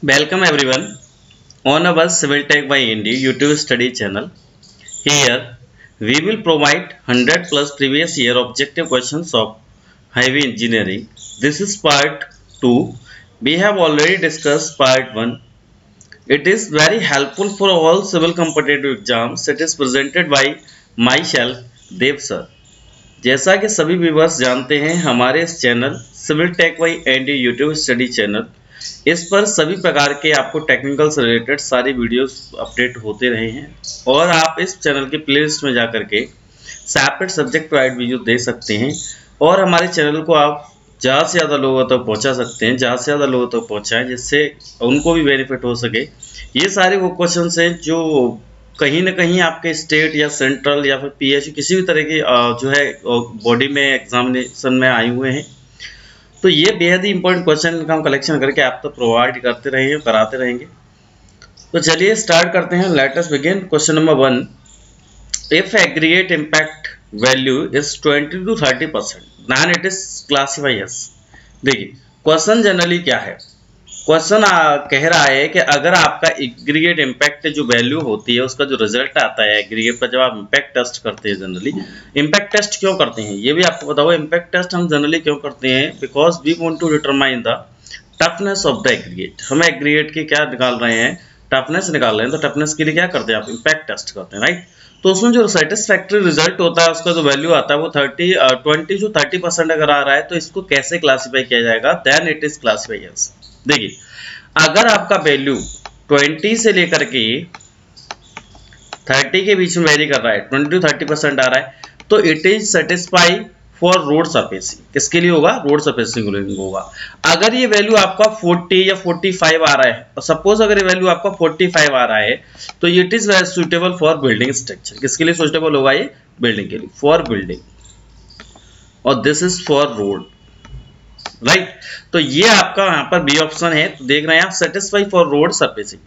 Welcome everyone on our Civil Tech by Indy YouTube study channel. Here we will provide 100 plus previous year objective questions of highway engineering. This is part 2. We have already discussed part 1. It is very helpful for all civil competitive exams. It is presented by myself Dev sir. जैसा कि सभी viewers जानते हैं हमारे इस channel civil tech by Andy YouTube study channel इस पर सभी प्रकार के आपको टेक्निकल से रिलेटेड सारी वीडियोस अपडेट होते रहे हैं और आप इस चैनल के प्लेलिस्ट में जाकर के सेपरेट सब्जेक्ट वाइज वीडियो देख सकते हैं और हमारे चैनल को आप ज़्यादा से ज़्यादा लोगों तक पहुंचा सकते हैं, ज़्यादा से ज़्यादा लोगों तक पहुंचाएं जिससे उनको भी बेनिफिट हो सके। ये सारे वो क्वेश्चन हैं जो कहीं ना कहीं आपके स्टेट या सेंट्रल या फिर पीएसयू किसी भी तरह की जो है बॉडी में एग्जामिनेशन में आए हुए हैं। तो ये बेहद ही इंपॉर्टेंट क्वेश्चन का हम कलेक्शन करके आप तक प्रोवाइड करते रहेंगे, कराते रहेंगे। तो चलिए स्टार्ट करते हैं। Let us begin. Question number 1, if aggregate impact value is 20 to 30% then it is classify as. देखिए क्वेश्चन जनरली क्या है, क्वेश्चन कह रहा है कि अगर आपका एग्रीगेट इम्पैक्ट जो वैल्यू होती है उसका जो रिजल्ट आता है एग्रीगेट पर, जब आप इम्पैक्ट टेस्ट करते हैं, जनरली इम्पैक्ट टेस्ट क्यों करते हैं ये भी आपको पता होगा। इम्पैक्ट टेस्ट हम जनरली क्यों करते हैं, because we want to determine the toughness of the aggregate. हम एग्रीगेट की क्या निकाल रहे हैं, टफनेस निकाल रहे हैं। तो टफनेस के लिए क्या करते हैं आप, इम्पैक्ट टेस्ट करते हैं, राइट। तो उसमें जो सेटिस्फैक्ट्री रिजल्ट होता है उसका जो वैल्यू आता है वो 20 to 30% अगर आ रहा है तो इसको कैसे क्लासीफाई किया जाएगा, then it is classify as. देखिए अगर आपका वैल्यू 20 से लेकर के 30 के बीच में वेरी कर रहा है, 20 to 30% आ रहा है, तो it is satisfy for road surfacing. किसके लिए होगा, रोड सरफेसिंग होगा। अगर ये वैल्यू आपका 40 या 45 आ रहा है, और सपोज अगर ये वैल्यू आपका 45 आ रहा है, तो it is very suitable for building structure. किसके लिए सुटेबल होगा ये, बिल्डिंग के लिए, फॉर बिल्डिंग, और this is for road, right. तो ये आपका यहाँ पर बी ऑप्शन है। तो देख रहे हैं आप, satisfy for road surfacing.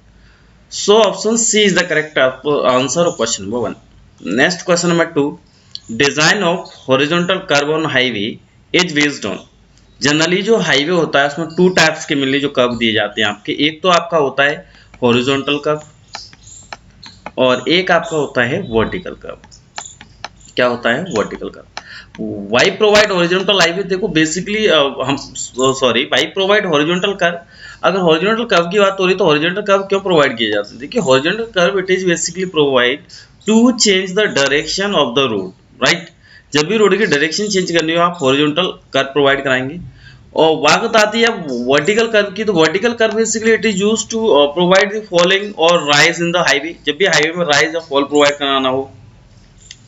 So option C is the correct answer of question number 1। Next question number 2, design of horizontal curve on highway is based on. Generally जो हाईवे होता है उसमें 2 टाइप्स के मिलने जो कर्व दिए जाते हैं आपके। एक तो आपका होता है हॉरिजॉन्टल कर्व और एक आपका होता है वर्टिकल कर्व। क्या होता है, vertical curve. Why provide horizontal highway, देखो बेसिकली हम sorry why provide horizontal curve. अगर हॉरिजॉन्टल कर्व की बात हो रही तो हॉरिजॉन्टल कर्व क्यों प्रोवाइड किए जाते हैं। देखिए horizontal curve it is basically provide to change the direction of the road, right. जब भी रोड की डायरेक्शन चेंज करनी हो आप हॉरिजॉन्टल कर्व प्रोवाइड कराएंगे। और बात आती है वर्टिकल कर्व की, तो vertical curve basically it is used to provide the falling और राइज इन द हाईवे। जब भी हाईवे में राइज या फॉल प्रोवाइड कराना हो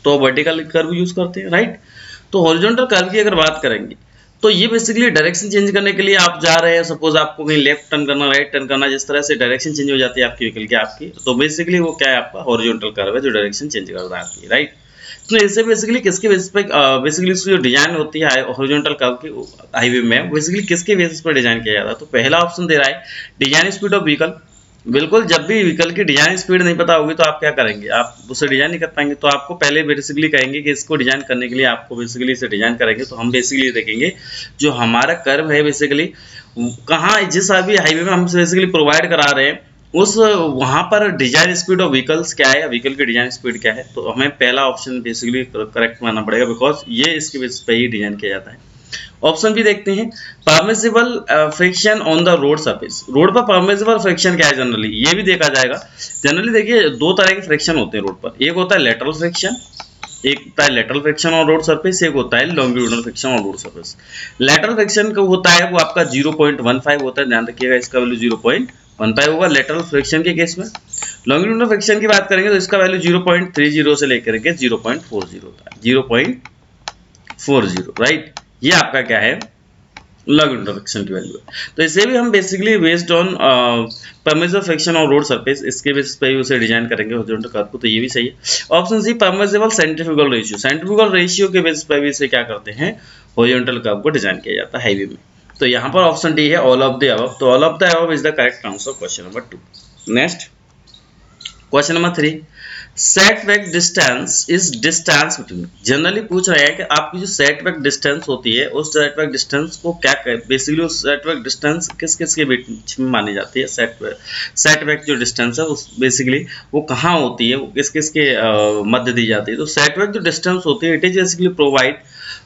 तो वर्टिकल कर्व यूज करते हैं, राइट। तो हॉरिजॉन्टल कर्व की अगर बात करेंगे तो ये बेसिकली डायरेक्शन चेंज करने के लिए आप जा रहे हैं, सपोज आपको कहीं लेफ्ट टर्न करना, राइट टर्न करना, जिस तरह से डायरेक्शन चेंज हो जाती है आपकी व्हीकल की आपकी, तो बेसिकली वो क्या है, आपका हॉरिजॉन्टल कर्व है जो डायरेक्शन चेंज कर रहा है आपकी, राइट। तो इससे बेसिकली किसके बेसिस पे बेसिकली इसकी जो डिजाइन होती है हॉरिजॉन्टल कर्व की हाईवे में, बेसिकली किसके बेसिस पर डिजाइन किया जाता है। तो पहला ऑप्शन दे रहा है डिजाइन स्पीड ऑफ व्हीकल। बिल्कुल, जब भी व्हीकल की डिजाइन स्पीड नहीं पता होगी तो आप क्या करेंगे, आप उसे डिजाइन नहीं कर पाएंगे। तो आपको पहले बेसिकली कहेंगे कि इसको डिजाइन करने के लिए आपको बेसिकली इसे डिजाइन करेंगे, तो हम बेसिकली देखेंगे जो हमारा कर्व है बेसिकली कहाँ, जिस अभी हाईवे में हम बेसिकली प्रोवाइड करा रहे हैं उस वहां पर डिजाइन स्पीड ऑफ व्हीकल्स क्या है, व्हीकल की डिजाइन स्पीड क्या है। तो हमें पहला ऑप्शन बेसिकली करेक्ट मानना पड़ेगा, बिकॉज ये इसके बेसिस पे ही डिजाइन किया जाता है। ऑप्शन भी देखते हैं, permissible friction on the road surface. Road पर परमिसिबल फ्रिक्शन क्या है जनरली, ये भी देखा जाएगा। जनरली देखिए 2 तरह के फ्रिक्शन होते हैं रोड पर, एक होता है लेटरल फ्रिक्शन, एक होता है lateral friction on road surface, एक होता है longitudinal friction on road surface. Lateral friction का होता है वो आपका 0.15 होता है, ध्यान रखिएगा इसका वैल्यू 0.15 होगा लेटरल फ्रिक्शन के केस में। लॉन्गिट्यूडनल फ्रिक्शन की बात करेंगे तो इसका वैल्यू 0.30 से लेकर के 0.40 होता है, 0.40, राइट। ये आपका क्या है, लॉन्गिट्यूडनल फ्रिक्शन की वैल्यू है। तो इसे भी हम basically based on permissible friction और रोड सरफेस, इसके बेसिस पे ही उसे डिजाइन करेंगे हॉरिजॉन्टल कर्व को। तो ये भी सही है। Option C permissible centrifugal ratio, centrifugal ratio के बेसिस पे भी इसे क्या करते हैं, हॉरिजॉन्टल कर्व को डिजाइन किया जाता है हाईवे में। तो यहाँ पर ऑप्शन डी है ऑल ऑफ द अबव। तो all of the above is the correct answer question number 2। Next question number 3, setback distance is distance between, generally पूछ रहे हैं कि आपकी जो सेटबैक डिस्टेंस होती है उस सेटबैक डिस्टेंस को क्या बेसिकली उस सेटबैक डिस्टेंस किस किस के बीच में मानी जाती है। सेटबैक जो डिस्टेंस है उस बेसिकली वो कहाँ होती है, वो किस किस के मध्य दी जाती है। तो सेटबैक जो डिस्टेंस होती है it is basically provide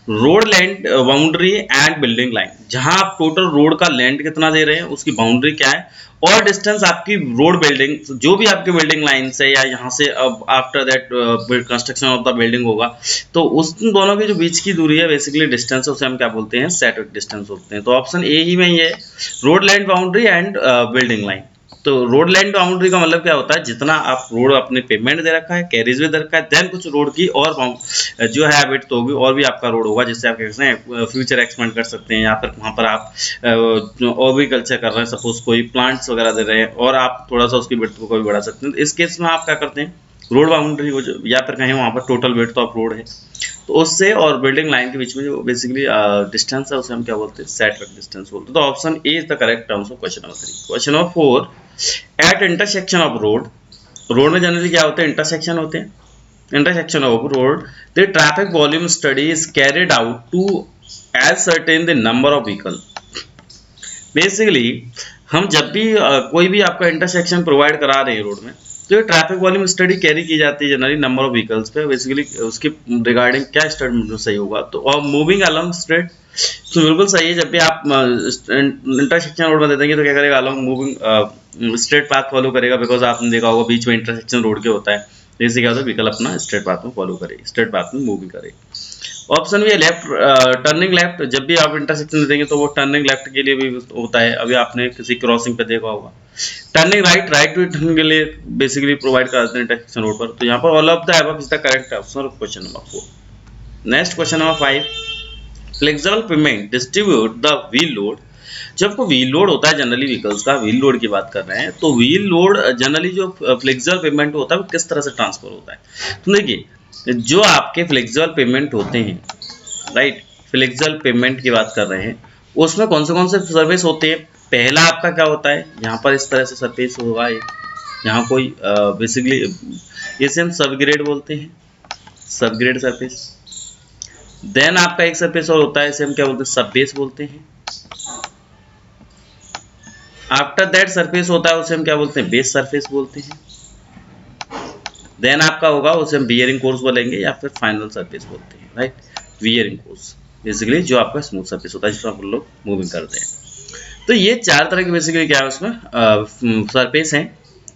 road land boundary and building line, जहां आप टोटल रोड का लैंड कितना दे रहे हैं, उसकी बाउंड्री क्या है, और डिस्टेंस आपकी रोड बिल्डिंग जो भी आपकी बिल्डिंग लाइन से या यहाँ से अब after that construction of the building होगा, तो उस दोनों के जो बीच की दूरी है बेसिकली डिस्टेंस है, उसे हम क्या बोलते हैं, सेटबैक डिस्टेंस बोलते हैं। तो ऑप्शन ए ही में ये है, road land boundary and building line. तो रोड लैंड बाउंड्री का मतलब क्या होता है, जितना आप रोड अपने पेमेंट दे रखा है, कैरिज में दे रखा है, देन कुछ रोड की और जो है बिट तो होगी और भी आपका रोड होगा, जिससे आप कहते हैं फ्यूचर एक्सपेंड कर सकते हैं, या फिर वहाँ पर आप और भी कल्चर कर रहे हैं, सपोज कोई प्लांट्स वगैरह दे रहे हैं और आप थोड़ा सा उसकी बिट को भी बढ़ा सकते हैं। तो इस केस में आप क्या करते हैं, रोड बाउंड्री हो या फिर कहें वहाँ पर टोटल बिट ऑफ रोड है, तो उससे और बिल्डिंग लाइन के बीच में जो बेसिकली डिस्टेंस है उसे हम क्या बोलते हैं, सेटबैक डिस्टेंस बोलते हैं। तो option A is the correct answer question number 3। Question number 4, at intersection of road, road में जनरली क्या होते हैं, इंटरसेक्शन होते हैं, intersection of road the traffic volume study is carried out to ascertain the number of vehicle. Basically हम जब भी कोई भी आपका इंटरसेक्शन प्रोवाइड करा रहे हैं रोड में, तो ये ट्रैफिक वॉल्यूम स्टडी कैरी की जाती है जनरली नंबर ऑफ व्हीकल्स पे, बेसिकली उसके रिगार्डिंग क्या स्टडी सही होगा। तो और मूविंग अलॉन्ग स्ट्रेट, तो बिल्कुल सही है, जब भी आप इंटरसेक्शन रोड में दे देंगे तो क्या करेगा, along moving straight path follow करेगा, बिकॉज आपने देखा होगा बीच में इंटरसेक्शन रोड के होता है, जैसे क्या होता है व्हीकल अपना स्ट्रेट पाथ में फॉलो करे, स्ट्रेट पाथ में मूविंग करे। ऑप्शन भी है लेफ्ट, टर्निंग लेफ्ट, जब भी आप इंटरसेक्शन देंगे तो वो टर्निंग लेफ्ट के लिए भी होता है, अभी आपने किसी क्रॉसिंग पे देखा होगा। Turning right, right to turn के लिए बेसिकली प्रोवाइड कराते हैं इंटरसेक्शन रोड पर। तो यहाँ पर all of the above is the correct answer of question number 4। Next question number 5, flexible pavement distribute the wheel load. जब को व्हील लोड होता है जनरली व्हीकल्स का व्हील लोड की बात कर रहे हैं, तो व्हील लोड जनरली जो फ्लेक्सिबल पेमेंट होता है वो किस तरह से ट्रांसफर होता है। तो देखिए जो आपके फ्लेक्सिबल पेमेंट होते हैं, राइट, फ्लेक्सिबल पेमेंट की बात कर रहे हैं, उसमें कौन से सर्विस होते हैं। पहला आपका क्या होता है, यहाँ पर इस तरह से सर्विस होगा, यहाँ कोई बेसिकली इसे हम सबग्रेड बोलते हैं, सबग्रेड सर्विस। देन आपका एक सरफेस और होता है, इसे हम क्या बोलते हैं, सब बेस बोलते हैं। आफ्टर दैट सरफेस होता है उसे हम क्या बोलते हैं, बेस सरफेस बोलते हैं। देन आपका होगा उसे हम वियरिंग कोर्स बोलेंगे या फिर फाइनल सरफेस बोलते हैं, राइट। वियरिंग कोर्स बेसिकली जो आपका स्मूथ सरफेस होता है जिसमें आप लोग मूविंग करते हैं। तो ये चार तरह के बेसिकली क्या है उसमें सरफेस हैं,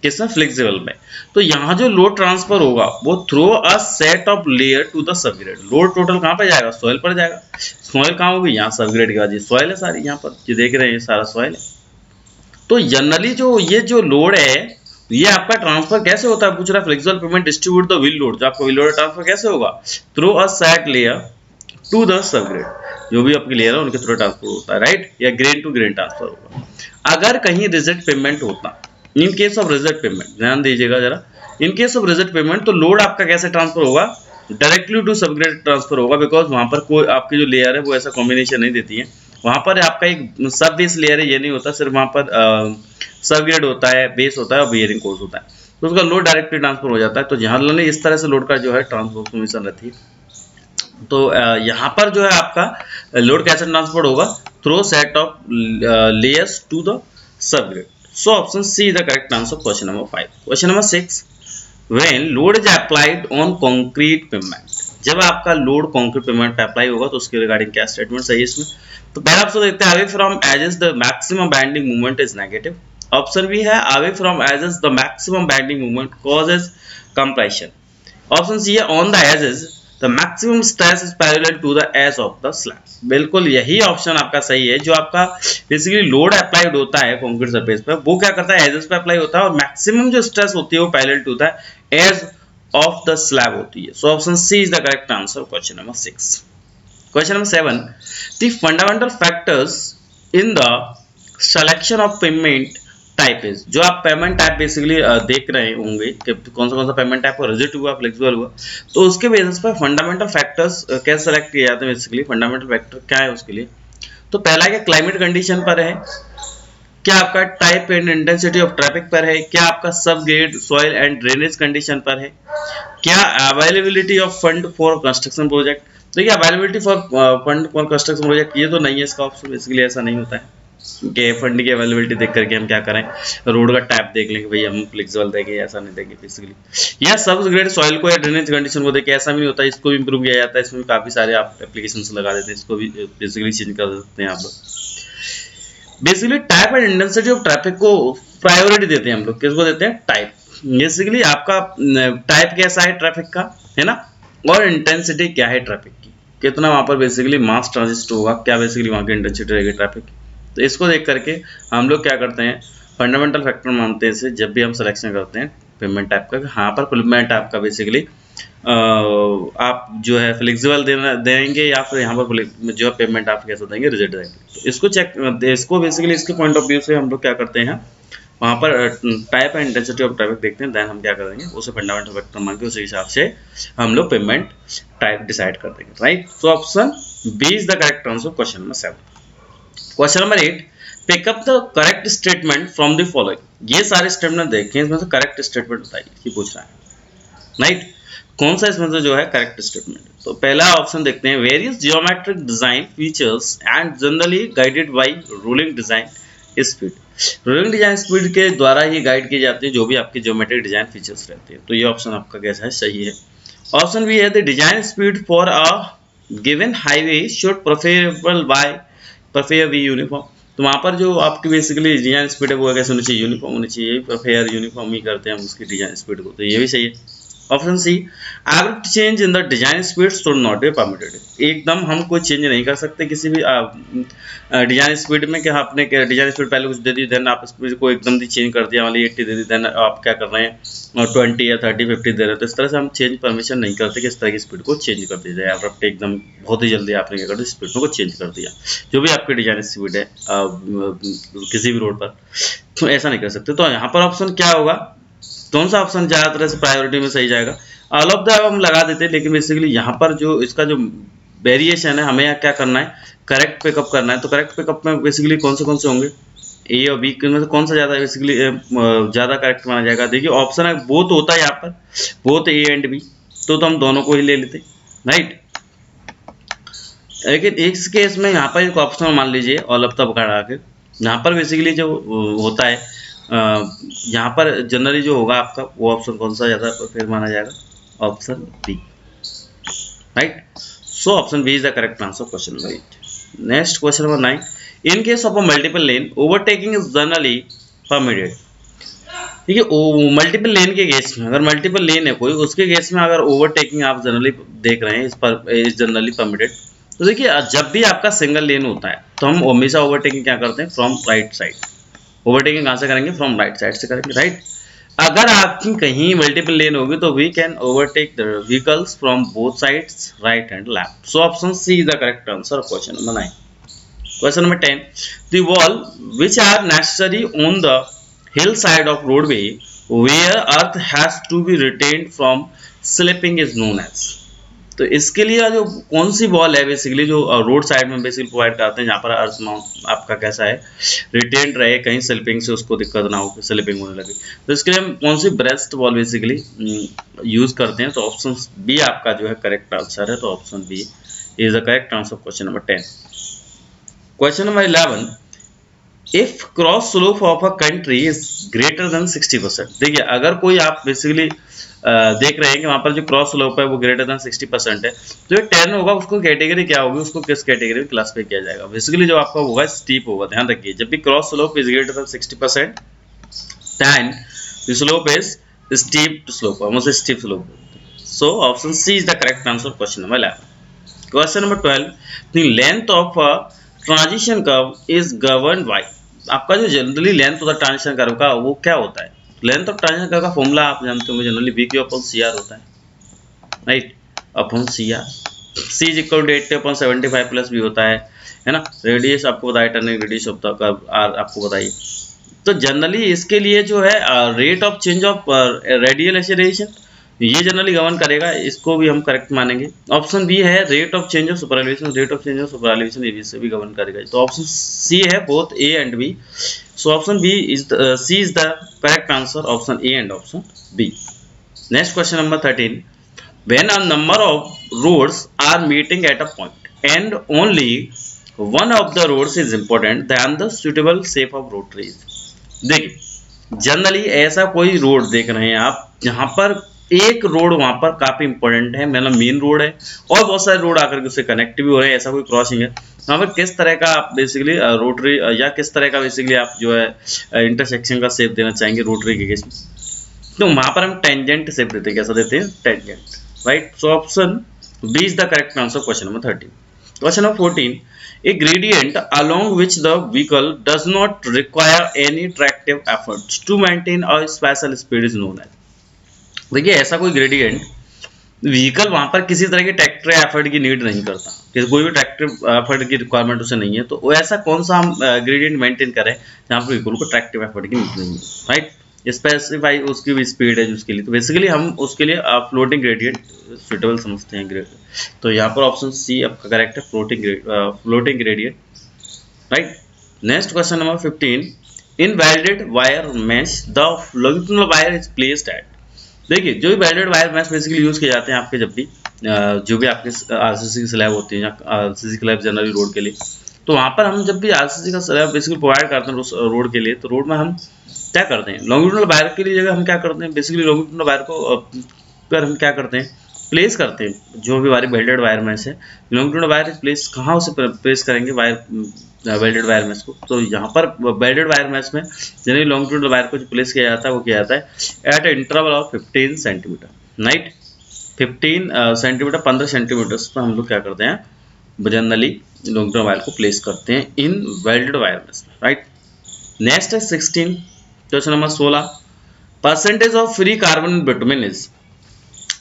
किसमें, फ्लेक्सिबल में। तो यहाँ जो लोड ट्रांसफर होगा वो through a set of layer to the subgrade. Load total कहाँ पर जाएगा, सॉइल पर जाएगा। सॉइल कहाँ होगी, यहाँ सबग्रेड के बाद ये सॉइल है सारी, यहाँ पर ये देख रहे हैं ये सारा सॉइल है। तो जनरली जो ये जो लोड है ये आपका ट्रांसफर कैसे होता है, पूछ रहा है, flexible pavement distribute the wheel load, जो आपका व्हील लोड ट्रांसफर कैसे होगा, through a set layer to the subgrade, जो भी आपकी लेयर है उनके थ्रू ट्रांसफर होता है, राइट, या ग्रेन टू ग्रेन ट्रांसफर होगा। अगर कहीं रिजेक्ट पेमेंट होता, इन केस ऑफ रिजेक्ट पेमेंट, ध्यान दीजिएगा जरा, इन केस ऑफ रिजेक्ट पेमेंट तो लोड आपका कैसे ट्रांसफर होगा, डायरेक्टली टू सबग्रेड ट्रांसफर होगा, बिकॉज वहां पर कोई आपकी जो लेयर है वो ऐसा कॉम्बिनेशन नहीं देती है। वहां पर आपका एक सब बेस लेयर है, ये नहीं होता, सिर्फ वहां पर सबग्रेड होता है, बेस होता है और बियरिंग कोर्स होता है, तो उसका लोड डायरेक्टली ट्रांसफर हो जाता है। तो जहां इस तरह से लोड का जो है ट्रांसफॉर्मेशन रहती है। तो यहाँ पर जो है आपका लोड कैसे ट्रांसफर होगा, through set of layers to the subgrade. So option C is the correct answer question number 5। Question number 6, when load is applied on concrete pavement, जब आपका लोड कंक्रीट पेमेंट पे अप्लाई होगा तो उसके regarding क्या statement सही है इसमें। तो पहला ऑप्शन देखते हैं, away from edges the maximum bending moment is negative. Option B है, away from edges the maximum bending moment causes compression. Option C है, on the edges the maximum stress is parallel to the edge of the slab. बिल्कुल यही option आपका सही है, जो आपका basically load applied होता है कंक्रीट सरफेस पे वो क्या करता है, एजेस पे अप्लाई होता है और मैक्सिमम जो स्ट्रेस होती है वो parallel to the edge of the slab होती है। So option C is the correct answer question number 6। Question number 7, the fundamental factors in the selection of pavement type is, जो आप पेमेंट टाइप बेसिकली देख रहे होंगे कि कौन सा पेमेंट टाइप को रिजिड हुआ, फ्लेक्सिबल हुआ, तो उसके बेसिस पर फंडामेंटल फैक्टर्स कैसे सेलेक्ट किए जाते हैं। बेसिकली फंडामेंटल फैक्टर क्या है उसके लिए, तो पहला क्या क्लाइमेट कंडीशन पर है, क्या आपका type and intensity of traffic पर है, क्या आपका सब grade soil and drainage condition पर है, क्या availability of fund for construction project. तो ये availability for fund for construction project ये तो नहीं है इसका ऑप्शन, बेसिकली ऐसा नहीं होता है कि फंड की अवेलेबिलिटी देख करके हम क्या करें, रोड का टाइप देख लेंगे भाई हम फ्लेक्सिबल देंगे, ऐसा नहीं देंगे बेसिकली। या सब ग्रेड सॉइल को या ड्रेनेज कंडीशन को देखे, ऐसा भी नहीं होता, इसको भी इंप्रूव किया जाता है, इसमें भी काफी सारे आप एप्लीकेशन लगा देते हैं, इसको भी बेसिकली चेंज कर सकते हैं आप लोग। Basically type and intensity of traffic को प्रायोरिटी देते हैं हम लोग, किसको देते हैं, टाइप। बेसिकली आपका टाइप कैसा है ट्रैफिक का, है ना, और इंटेंसिटी क्या है ट्रैफिक की, कितना वहां पर बेसिकली मास ट्रांजिट होगा, क्या बेसिकली वहां की इंटेंसिटी रहेगी ट्रैफिक की। तो इसको देख करके हम लोग क्या करते हैं, फंडामेंटल फैक्टर मानते हैं इसे जब भी हम सिलेक्शन करते हैं पेमेंट टाइप का। यहाँ पर पेमेंट टाइप का बेसिकली आप जो है फ्लेक्सिबल देंगे या फिर यहाँ पर जो है पेमेंट आप कैसे देंगे, रिजेक्ट देंगे। तो इसको चेक, इसको बेसिकली इसके पॉइंट ऑफ व्यू से हम लोग क्या करते हैं, वहाँ पर type and intensity of traffic देखते हैं, देन हम क्या करेंगे उसे फंडामेंटल फैक्टर मान के उसी हिसाब से हम लोग पेमेंट टाइप डिसाइड कर देंगे, right. So option B is the correct answer question number 7। Question number 8, pick up the correct statement from the following. ये सारे स्टेटमेंट देखें, इसमें से करेक्ट स्टेटमेंट बताइए, ये पूछ रहा है, राइट। कौन सा इसमें से जो है करेक्ट स्टेटमेंट। तो पहला ऑप्शन देखते हैं, various geometric design features and generally guided by ruling design speed. Ruling design speed के द्वारा ही गाइड की जाती है जो भी आपके जियोमेट्रिक डिजाइन फीचर्स रहते हैं। तो ये ऑप्शन आपका कैसा है, सही है। ऑप्शन बी है, the design speed for a given highway should prefer be uniform. तो वहाँ पर जो आपकी बेसिकली डिजाइन स्पीड है वो कैसे होनी चाहिए, यूनिफॉर्म होनी चाहिए, प्रेफर यूनिफॉर्म ही करते हैं हम उसकी डिजाइन स्पीड को, तो ये भी सही है। Option C, abrupt change in the design speed should not be permitted. एकदम हम कोई चेंज नहीं कर सकते किसी भी डिजाइन स्पीड में, कि आपने डिजाइन स्पीड पहले कुछ दे दी, देन आप स्पीड को एकदम ही चेंज कर दिया, वाली 80 दे दी, देन आप क्या कर रहे हैं 20 या 30 50 दे रहे हैं। तो इस तरह से हम चेंज परमिशन नहीं करते कि इस तरह की स्पीड को चेंज कर दिया जाए। एब्रप्ट एकदम बहुत ही जल्दी आपने क्या कर दिया, स्पीड को चेंज कर दिया, जो भी आपकी डिजाइन स्पीड है किसी भी रोड पर, तो ऐसा नहीं कर सकते। तो यहाँ पर ऑप्शन क्या होगा, कौन सा ऑप्शन ज्यादातर से प्रायोरिटी में सही जाएगा, ऑल ऑफ द हम लगा देते हैं, लेकिन बेसिकली यहाँ पर जो इसका जो वेरिएशन है हमें यहाँ क्या करना है, करेक्ट पिकअप करना है। तो करेक्ट पिकअप में बेसिकली कौन से होंगे, ए और बी में से कौन सा ज्यादा बेसिकली ज्यादा करेक्ट माना जाएगा। देखिए ऑप्शन है बोथ होता है यहाँ पर, बोथ ए एंड बी, तो हम दोनों को ही ले लेते, राइट। लेकिन इस केस में यहाँ पर एक ऑप्शन मान लीजिए ऑल ऑफ द पकड़ा के, यहाँ पर बेसिकली जो होता है यहाँ पर जनरली जो होगा आपका वो ऑप्शन कौन सा ज्यादा फिर माना जाएगा, option B, right. So option B is the correct answer question number 8। Next question number 9, in case of a multiple lane overtaking is generally permitted. ठीक है, मल्टीपल लेन के केस में, अगर मल्टीपल लेन है कोई, उसके केस में अगर ओवरटेकिंग आप जनरली देख रहे हैं, इस पर इज जनरली परमिटेड। तो देखिए जब भी आपका सिंगल लेन होता है तो हम हमेशा ओवरटेकिंग क्या करते हैं, फ्रॉम राइट साइड। ओवरटेकिंग कहाँ से करेंगे, फ्रॉम राइट साइड से करेंगे, राइट। अगर आपकी कहीं मल्टीपल लेन होगी तो we can overtake the vehicles from both sides, right and left. So option C is the correct answer of question number 9। Question number 10, the wall which are necessary on the hill side of roadway where earth has to be retained from slipping is known as. तो इसके लिए जो कौन सी wall है basically जो road side में basically provide करते हैं, जहाँ पर अर्थ माउंट आपका कैसा है, रिटेन्ड रहे, कहीं स्लिपिंग से उसको दिक्कत ना हो, स्लिपिंग होने लगे। तो इसके लिए हम कौन सी ब्रेस्ट वॉल बेसिकली यूज करते हैं, तो ऑप्शन बी आपका जो है करेक्ट आंसर है। तो option B is the correct answer question number 10। Question number 11, if cross slope of a country is greater than 60%। देखिए अगर कोई आप बेसिकली देख रहे हैं कि वहां पर जो क्रॉस स्लोप है वो ग्रेटर देन 60% है, तो ये 10 होगा, उसको कैटेगरी क्या होगी, उसको किस कैटेगरी में क्लासिफाई किया जाएगा। बेसिकली जो आपका होगा स्टीप होगा। ध्यान रखिए जब भी cross slope is greater than 60% then the slope is steep slope, almost steep slope. So option C is the correct answer question number 11। Question number 12, the length of a transition curve is governed by. आपका जो generally length होता है transition curve का वो क्या होता है, length of transition curve का फॉर्मूला आप जानते हो generally B Q upon C R होता है, right, upon C R. C is equal to 80/75 plus B होता है ना। रेडियस आपको बताया, turning radius of the curve R आपको बताइए। तो जनरली इसके लिए जो है rate of change of radial acceleration ये जनरली गवर्न करेगा, इसको भी हम करेक्ट मानेंगे। ऑप्शन बी है rate of change of super elevation, rate of change of super elevation ये भी से भी गवर्न करेगा। तो ऑप्शन सी है both A and B. So option B is C is the correct answer. Option A and option B. Next question number 13. When a number of roads are meeting at a point and only one of the roads is important, then the suitable shape of rotary is. देखिए generally ऐसा कोई road देख रहे हैं आप जहां पर एक रोड वहां पर काफी इंपॉर्टेंट है, मतलब मेन रोड है, और बहुत सारे रोड आकर के उससे कनेक्ट भी हो रहे हैं, ऐसा कोई क्रॉसिंग है वहां पर किस तरह का आप बेसिकली रोटरी या किस तरह का बेसिकली आप जो है इंटरसेक्शन का शेप देना चाहेंगे रोटरी के केस में, तो वहां पर हम टेंजेंट शेप देते हैं। कैसा देते हैं? Tangent, right. So option B is the correct answer question number 13। Question number 14, a gradient along which the vehicle does not require any tractive efforts to maintain a special speed is known as। देखिए ऐसा कोई gradient vehicle वहां पर किसी तरह के tractor effort की need नहीं करता, कि कोई भी ट्रैक्टिव एफर्ट की रिक्वायरमेंट उसे नहीं है, तो वो ऐसा कौन सा हम ग्रेडियंट मेंटेन करें जहां पर व्हीकल को ट्रैक्टिव एफर्ट की नीड नहीं है, राइट। स्पेसिफाई उसकी भी स्पीड है उसके लिए, तो बेसिकली हम उसके लिए फ्लोटिंग ग्रेडियंट सुटेबल समझते हैं। तो यहाँ पर ऑप्शन सी आपका करेक्ट है, floating gradient, right. Next question number 15, in welded wire mesh the longitudinal wire is placed at. देखिए जो भी welded wire mesh basically use किए जाते हैं आपके जब भी जो भी आपके आरसीसी की स्लैब होती है या आरसीसी स्लैब जनरली रोड के लिए, तो वहां पर हम जब भी आरसीसी का स्लैब बेसिकली प्रोवाइड करते हैं उस रोड के लिए, तो रोड में हम क्या करते हैं, लॉन्गिट्यूडिनल वायर के लिए जगह हम क्या करते हैं, बेसिकली लॉन्गिट्यूडिनल वायर को पर हम क्या करते हैं, प्लेस करते हैं। जो भी हमारी वेल्डेड वायर मैश है, लॉन्गिट्यूडिनल वायर प्लेस कहाँ उसे प्लेस करेंगे वायर वेल्डेड वायर मैश को, तो यहाँ पर वेल्डेड वायर मैश में जनरली लॉन्गिट्यूडिनल वायर को जो प्लेस किया जाता है वो किया जाता है eight interval of 15 centimetre, right. 15 centimetre 15 centimetre पर हम लोग क्या करते हैं जनरली लॉन्गिट्यूडिनल वायर को प्लेस करते हैं इन वेल्डेड वायर मैश में, राइट। नेक्स्ट है 16, question number 16, percentage of free carbon in bitumen is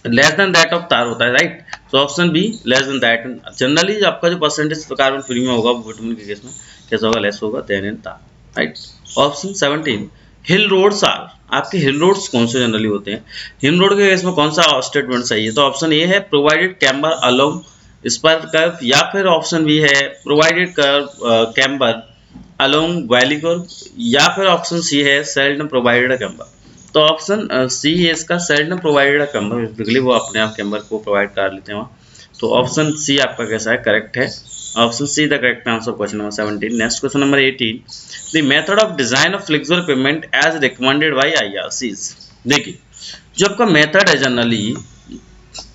less than that of तार होता है, राइट। तो option be less than that. Generally आपका जो परसेंटेज कार्बन फ्री में होगा वो बिटुमेन के केस में कैसा होगा, लेस होगा देन इन तार, right. Option 17, hill roads are, आपके हिल रोड्स कौन से जनरली होते हैं, हिल रोड के केस में कौन सा स्टेटमेंट सही है, तो ऑप्शन ए है provided camber along spur curve, या फिर ऑप्शन बी है provided curve camber along valley curve, या फिर ऑप्शन सी है सेल्डम प्रोवाइडेड कैम्बर। तो ऑप्शन सी है इसका, सेल्डम प्रोवाइडेड कैम्बर, बेसिकली वो अपने आप कैम्बर को प्रोवाइड कर लेते हैं वहाँ, तो ऑप्शन सी आपका कैसा है, करेक्ट है। Option C the correct answer question number 17। Next question number 18, the method of design of flexible pavement as recommended by IRCs. देखिए जो आपका मेथड है जनरली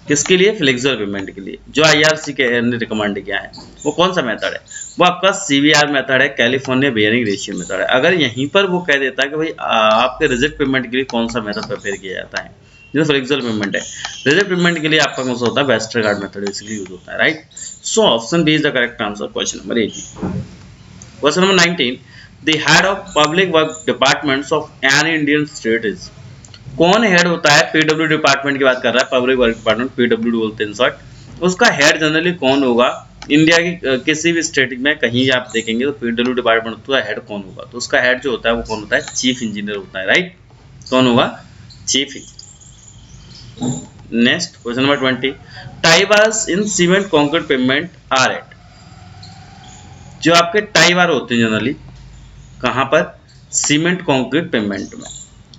किसके लिए, फ्लेक्सिबल पेमेंट के लिए, जो आईआरसी के ने रिकमेंड किया है वो कौन सा मेथड है, वो आपका सीवीआर मेथड है, कैलिफोर्निया बेयरिंग रेशियो मेथड है। अगर यहीं पर वो कह देता है कि भाई आपके रिजिड पेमेंट के लिए कौन सा मेथड प्रेफर किया जाता है, जो फ्लेक्सिबल पेमेंट है, रिजिड पेमेंट के लिए आपका कौन सा होता है, वेस्टरगार्ड मेथड बेसिकली यूज होता है, right. So option B is the correct answer question number 18। Question number 19, the head of public work departments of an Indian state is. कौन हेड होता है, पीडब्ल्यू डिपार्टमेंट की बात कर रहा है, पब्लिक वर्क डिपार्टमेंट, पीडब्ल्यू बोलते हैं शॉर्ट, उसका हेड जनरली कौन होगा, इंडिया की किसी भी स्टेट में कहीं आप देखेंगे तो पीडब्ल्यू डिपार्टमेंट का हेड कौन होगा, तो उसका हेड जो होता है वो कौन होता है, चीफ इंजीनियर होता है, राइट। कौन होगा, chief. Next question number 20, tie bars in cement concrete pavement are at. जो आपके टाई बार होते हैं जनरली कहाँ पर, सीमेंट कंक्रीट पेमेंट में,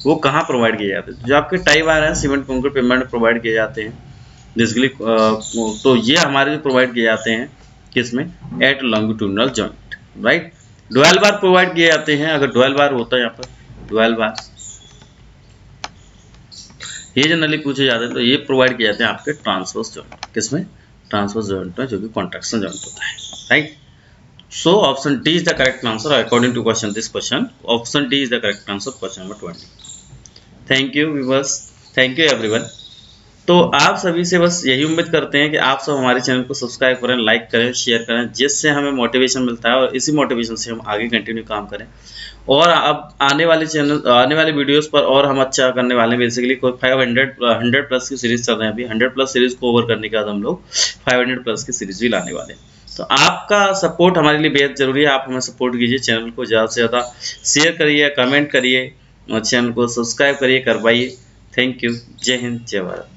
वो कहाँ प्रोवाइड किए जाते हैं, जो आपके टाई बार हैं सीमेंट कंक्रीट पेमेंट प्रोवाइड किए जाते हैं बेसिकली, तो ये हमारे जो प्रोवाइड किए जाते हैं किसमें, at longitudinal joint, right. Dual bar provide किए जाते हैं, अगर डुअल बार होता है यहाँ पर डुअल बार ये जनरली पूछे जाते हैं, तो ये प्रोवाइड किए जाते हैं आपके ट्रांसवर्स जॉइंट, किसमें, ट्रांसवर्स जॉइंट में, जो कि कॉन्ट्रैक्शन जॉइंट होता है, right. So option D is the correct answer according to question this question, option D is the correct answer question number 20। Thank you viewers, thank you everyone. तो आप सभी से बस यही उम्मीद करते हैं कि आप सब हमारे चैनल को सब्सक्राइब करें, लाइक करें, शेयर करें, जिससे हमें मोटिवेशन मिलता है और इसी मोटिवेशन से हम आगे कंटिन्यू काम करें। और अब आने वाले वीडियोस पर और हम अच्छा करने वाले हैं, बेसिकली कोई 100 प्लस की सीरीज चल रहे हैं अभी, 100 प्लस सीरीज को ओवर करने के बाद हम लोग 500 प्लस की सीरीज भी लाने वाले हैं। तो आपका सपोर्ट हमारे लिए बेहद जरूरी है, आप हमें सपोर्ट कीजिए, चैनल को ज़्यादा से ज़्यादा शेयर करिए, कमेंट करिए और चैनल को सब्सक्राइब करिए, करवाइए। थैंक यू, जय हिंद, जय भारत।